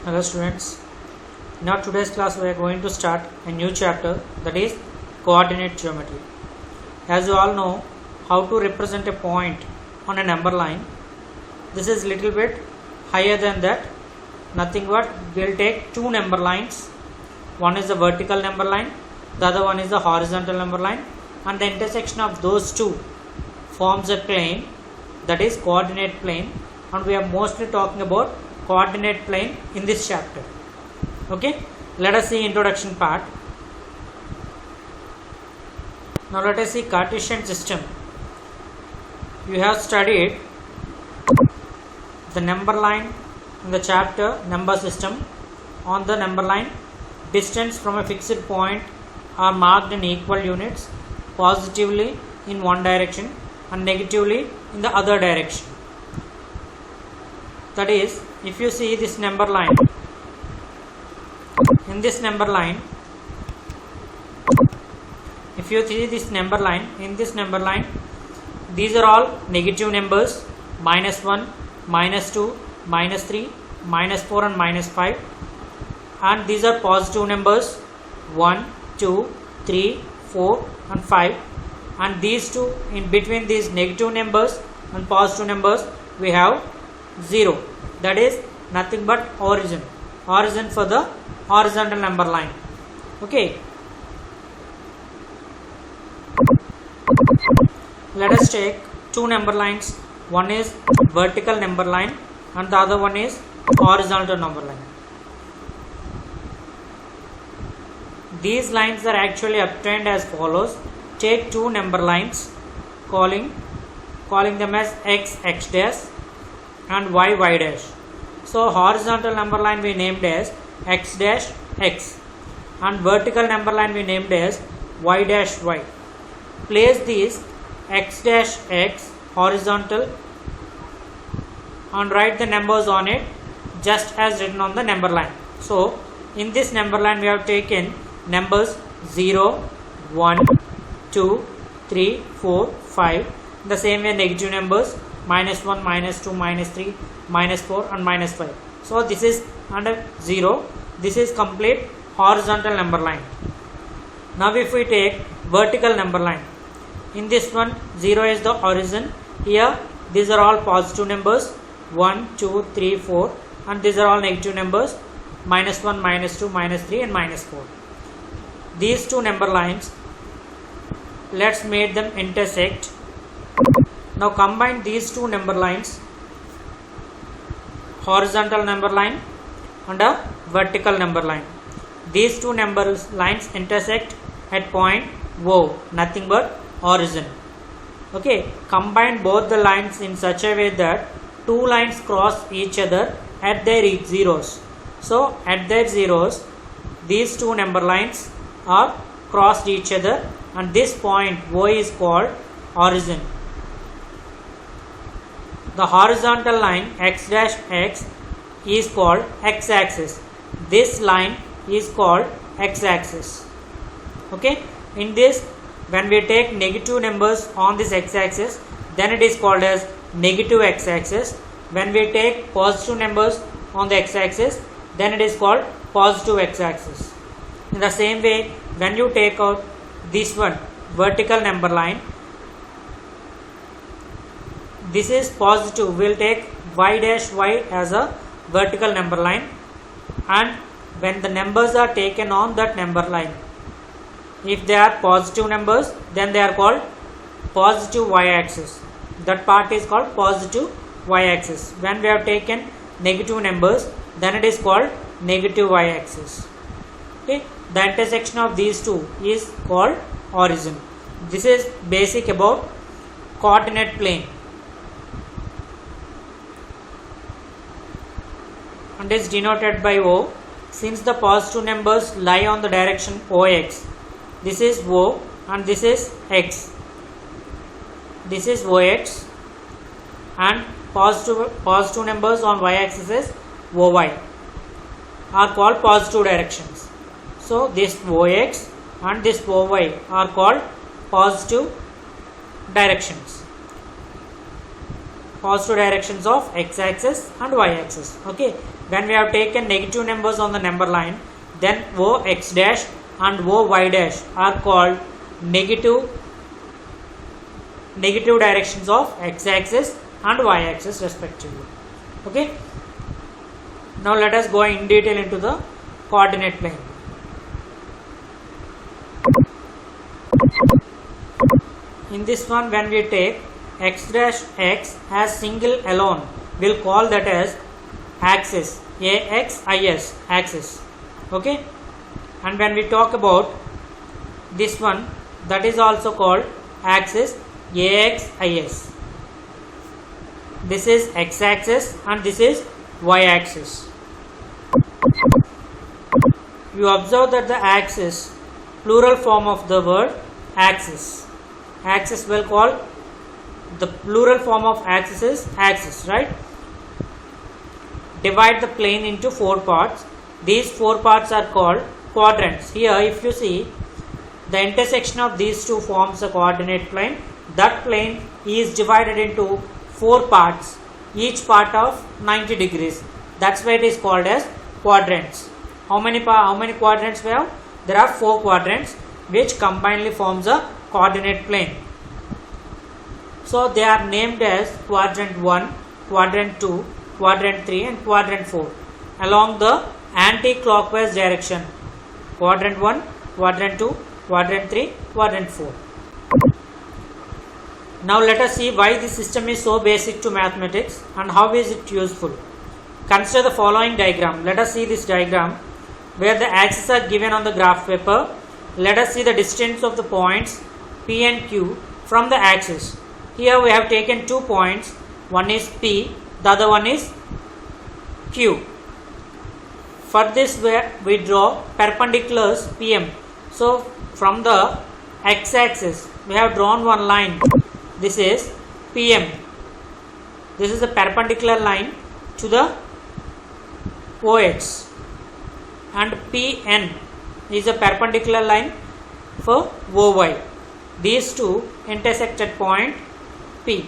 Hello students, in our today's class we are going to start a new chapter, that is coordinate geometry. As you all know how to represent a point on a number line, this is little bit higher than that. Nothing but we will take two number lines. One is the vertical number line, the other one is the horizontal number line, and the intersection of those two forms a plane, that is coordinate plane, and we are mostly talking about coordinate plane in this chapter. Okay, let us see introduction part. Now let us see Cartesian system. You have studied the number line in the chapter number system. On the number line, distance from a fixed point are marked in equal units, positively in one direction and negatively in the other direction. That is, if you see this number line, in this number line, if you see this number line, in this number line, these are all negative numbers, -1, -2, -3, -4 and -5, and these are positive numbers 1, 2, 3, 4 and 5, and these two, in between these negative numbers and positive numbers we have 0, that is nothing but origin for the horizontal number line. Okay, let us take two number lines. One is vertical number line and the other one is horizontal number line. These lines are actually obtained as follows. Take two number lines, calling them as x dash and y dash. So horizontal number line we named as x dash x and vertical number line we named as y dash y. Place these x dash x horizontal and write the numbers on it just as written on the number line. So in this number line we have taken numbers 0, 1, 2, 3, 4, 5. The same way negative numbers -1, -2, -3, -4 and -5. So this is under 0. This is complete horizontal number line. Now if we take vertical number line, in this one 0 is the origin. Here these are all positive numbers 1, 2, 3, 4, and these are all negative numbers -1, -2, -3 and -4. These two number lines, let's make them intersect. Now combine these two number lines, horizontal number line and a vertical number line. These two number lines intersect at point O, nothing but origin. Okay, combine both the lines in such a way that two lines cross each other at their zeros. So at their zeros, these two number lines are crossed each other and this point O is called origin. The horizontal line x dash x is called x axis. This line is called x axis. Okay, in this, when we take negative numbers on this x axis, then it is called as negative x axis. When we take positive numbers on the x axis, then it is called positive x axis. In the same way, when you take out this one vertical number line, this is positive, we will take y dash y as a vertical number line, and when the numbers are taken on that number line, if they are positive numbers, then they are called positive y axis. That part is called positive y axis. When we have taken negative numbers, then it is called negative y axis. Okay, the intersection of these two is called origin. This is basic about coordinate plane and is denoted by O. Since the positive numbers lie on the direction OX, this is O and this is X. This is OX, and positive numbers on Y axis is OY, are called positive directions. So this OX and this OY are called positive directions. Positive directions of x axis and y axis. Okay, when we have taken negative numbers on the number line, then Ox dash and Oy dash are called negative directions of x-axis and y-axis respectively. Okay. Now let us go in detail into the coordinate plane. In this one, when we take x dash x as single alone, we'll call that as axis, AXIS, axis. Okay. And when we talk about this one, that is also called axis, AXIS. This is x-axis and this is y-axis. You observe that the axis, plural form of the word axis. Axis will call the plural form of axis is axis, right? Divide the plane into 4 parts. These 4 parts are called quadrants. Here, if you see, the intersection of these two forms a coordinate plane. That plane is divided into 4 parts, each part of 90 degrees. That's why it is called as quadrants. How many quadrants we have? There are 4 quadrants which combinedly forms a coordinate plane. So they are named as quadrant 1, quadrant 2, quadrant 3 and quadrant 4 along the anti-clockwise direction. Quadrant 1, quadrant 2, quadrant 3, quadrant 4. Now let us see why this system is so basic to mathematics and how is it useful. Consider the following diagram. Let us see this diagram where the axes are given on the graph paper. Let us see the distance of the points P and Q from the axis. Here we have taken 2 points. One is P, the other one is Q. For this we draw perpendiculars PM. So from the x-axis we have drawn one line. This is PM. This is a perpendicular line to the OX, and PN is a perpendicular line for OY. These two intersect at point P.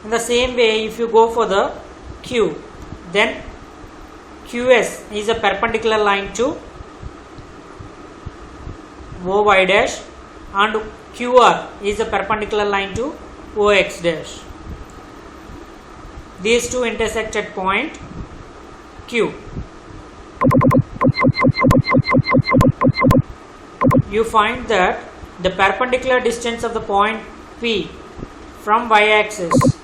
In the same way, if you go for the Q, then QS is a perpendicular line to OY dash and QR is a perpendicular line to OX dash. These two intersect at point Q. You find that the perpendicular distance of the point P from y-axis,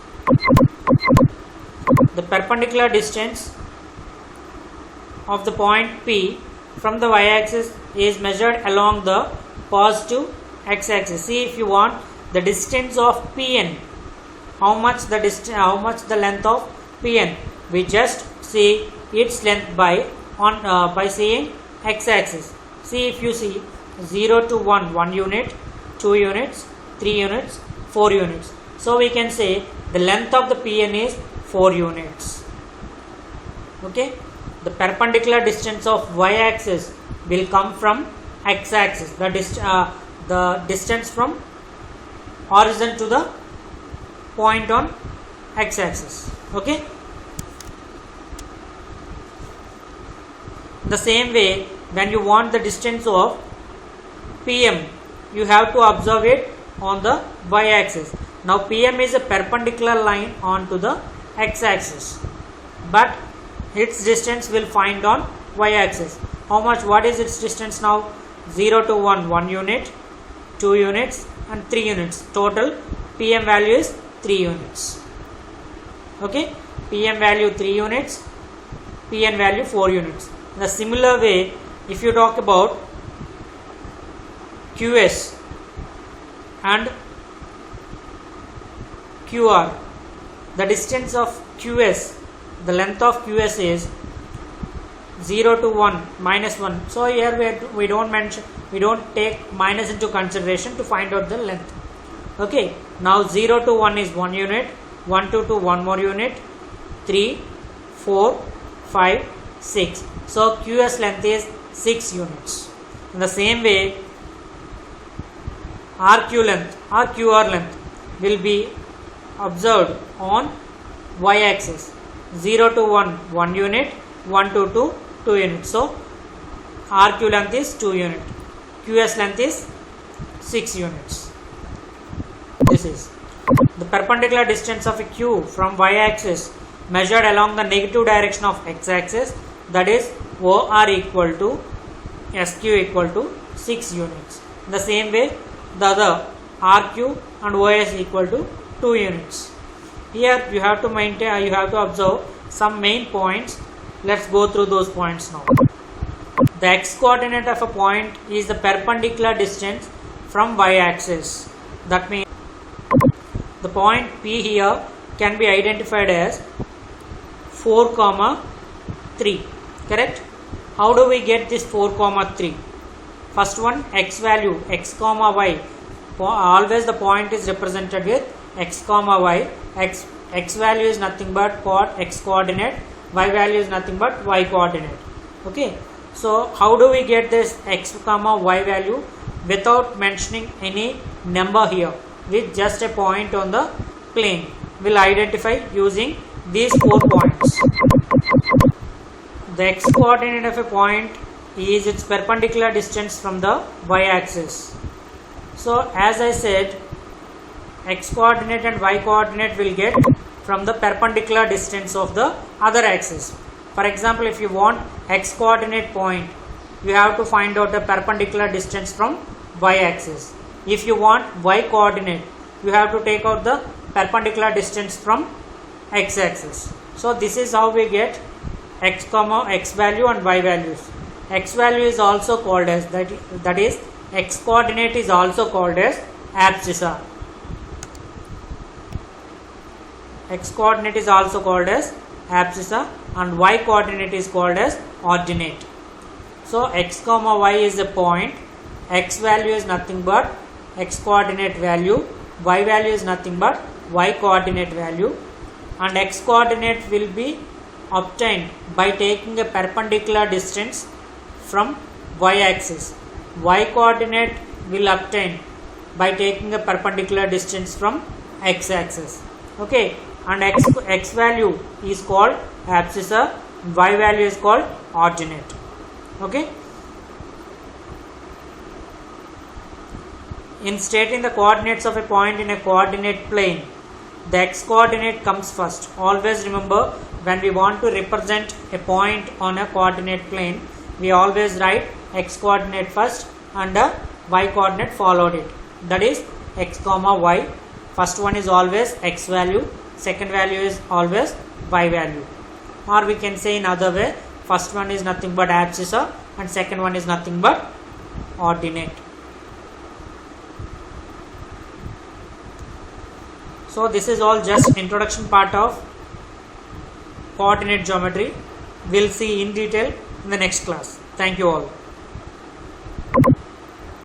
the perpendicular distance of the point P from the y-axis is measured along the positive x-axis. See, if you want the distance of PN, how much the length of PN, we just see its length by seeing x-axis. See, if you see 0 to 1 unit, 2 units, 3 units, 4 units. So we can say the length of the PN is 4 units. Okay, the perpendicular distance of y-axis will come from x-axis. The distance from origin to the point on x-axis. Okay. The same way, when you want the distance of PM, you have to observe it on the y-axis. Now PM is a perpendicular line onto the x-axis, but its distance will find on y-axis. How much? What is its distance now? 0 to 1 unit, 2 units and 3 units. Total PM value is 3 units. Okay, PM value 3 units, PN value 4 units. In a similar way, if you talk about QS and QR, the distance of QS, the length of QS is 0 to 1 minus 1. So here we don't take minus into consideration to find out the length. Okay, now 0 to 1 is 1 unit, 1 to 2 1 more unit, 3, 4, 5, 6. So QS length is 6 units. In the same way, RQ length or QR length will be observed on y-axis. 0 to 1 1 unit, 1 to 2 2 units. So RQ length is 2 unit, QS length is 6 units. This is the perpendicular distance of a Q from y axis measured along the negative direction of x axis, that is OR equal to SQ equal to 6 units. In the same way, the other RQ and OS equal to 2 units. Here you have to maintain, you have to observe some main points. Let's go through those points now. The x coordinate of a point is the perpendicular distance from y axis. That means the point P here can be identified as 4, 3. Correct? How do we get this 4, 3? First one, x value, x, y. Always the point is represented with x, y. X value is nothing but x coordinate, y value is nothing but y coordinate. Okay. So how do we get this x, y value without mentioning any number here? With just a point on the plane, we'll identify using these 4 points. The x coordinate of a point is its perpendicular distance from the y axis. So as I said, x coordinate and y coordinate will get from the perpendicular distance of the other axis. For example, if you want x coordinate point, you have to find out the perpendicular distance from y axis. If you want y coordinate, you have to take out the perpendicular distance from x axis. So this is how we get x, x value and y values. X value is also called as, that is x coordinate is also called as abscissa. X coordinate is also called as abscissa and y coordinate is called as ordinate. So x, y is a point, x value is nothing but x coordinate value, y value is nothing but y coordinate value, and x coordinate will be obtained by taking a perpendicular distance from y axis. Y coordinate will obtain by taking a perpendicular distance from x axis. Okay, and x value is called abscissa, y value is called ordinate. Okay. In stating the coordinates of a point in a coordinate plane, the x coordinate comes first. Always remember, when we want to represent a point on a coordinate plane, we always write x coordinate first and the y coordinate followed it. That is x, y. First one is always x value, second value is always y value. Or we can say in other way, first one is nothing but abscissa and second one is nothing but ordinate. So this is all just introduction part of coordinate geometry. We'll see in detail in the next class. Thank you all.